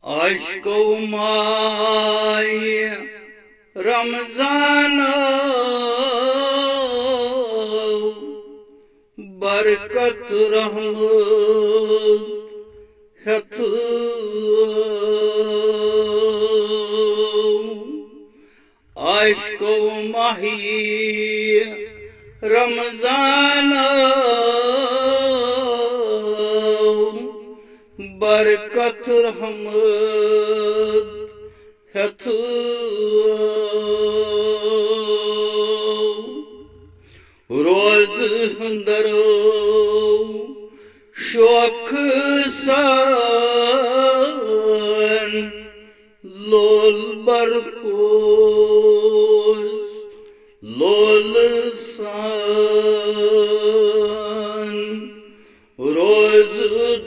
عشقو ماہ رمضان برکت رحمت ہتھ عشقو ماہ رمضان برکت رحمت ہتھ روز درو شوق سان لول برخوز لول سان روز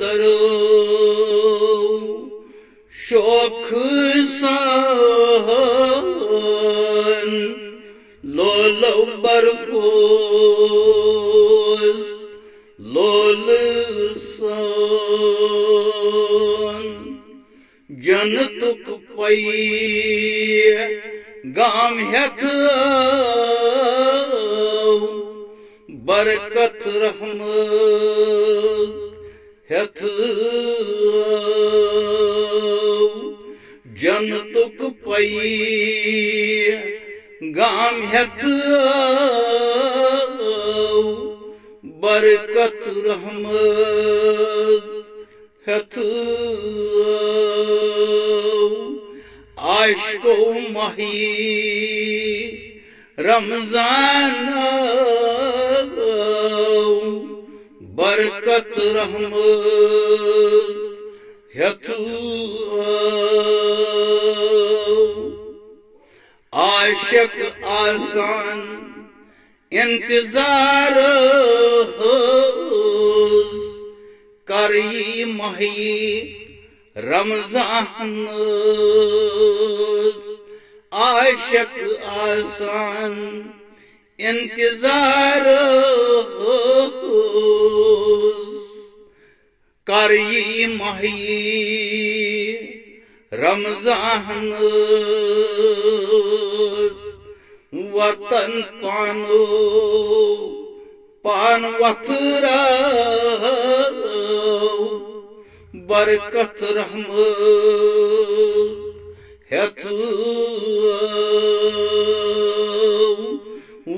درو شوق سان لول برخوز لول سان جنتک پیغام ہیتھ برکت رحمت ہیتھ جنتک پیغام ہیتھ برکت رحمت ہیتھ عشقو ماہ رمضان برکت رحمت ہیتھ عاشق آسان انتظار کری ماہ رمضان عاشق آسان انتظار کری ماہ رمضان وطن پان وتھرو برکت رحمت ہیتھ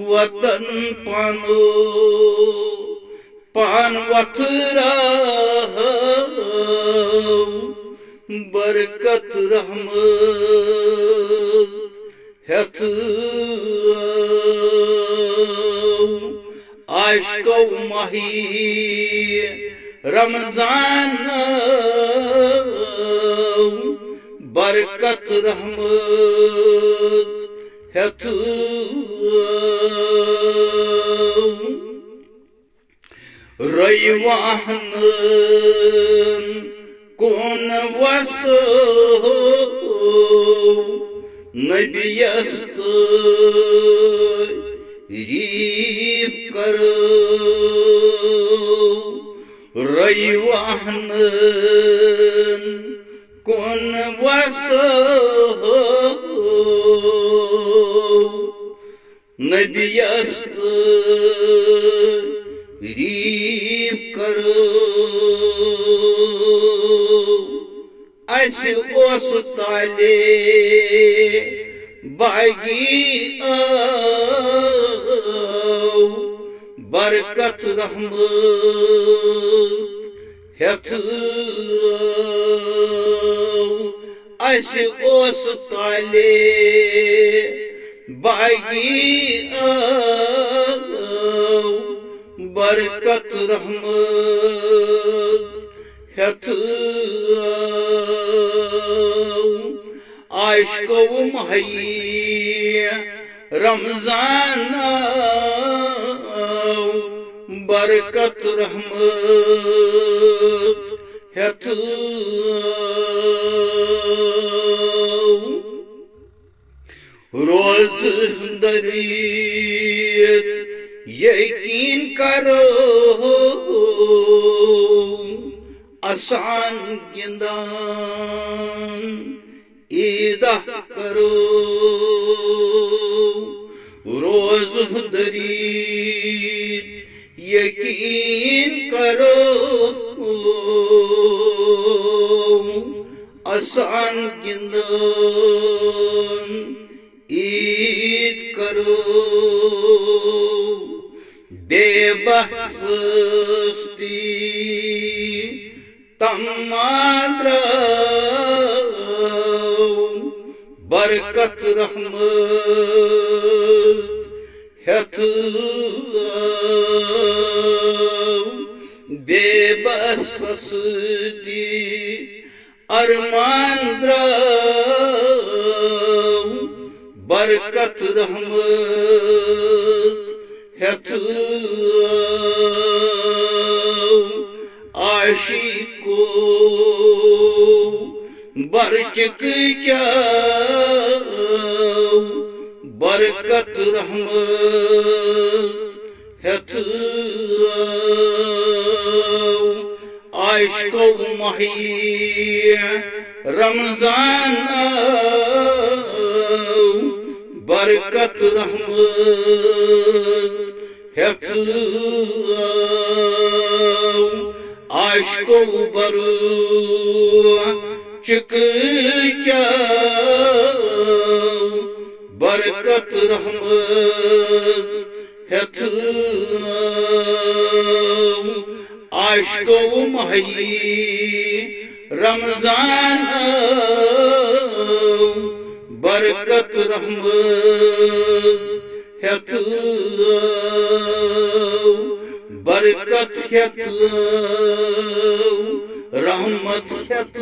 وطن پان وتھرو برکت رحمت ہیتھ عشقو ماہ رمضان برکت رحمت ہیتھ ریوان کون وسو نبیس ریف کرو ریوان کون وسو نبیس ریف کرو اس اوس تالے باغی برکت رحمت ہیتھ اس اوس تالے باغی برکت رحمت ہیتھ عشقو ماہ رمضان برکت رحمت ہیتھ روز دریت یقین کرو آسان گندان عیدہ کرو روز درید یقین کرو آسان گندان عید کرو بے بحثی تمام برکت رحمت ہتھ بے بسستی ارمان درو برکت رحمت ہتھ عاشقو برچک جاؤ برکت رحمت ہتھ عاشقو مہی رمضان برکت رحمت ہتھ عاشقو برو چک جاؤ برکت رحمت ہتھ عاشقو مہی رمضان برکت رحمت ہتھ برکت ہتھ رحمت ہتھ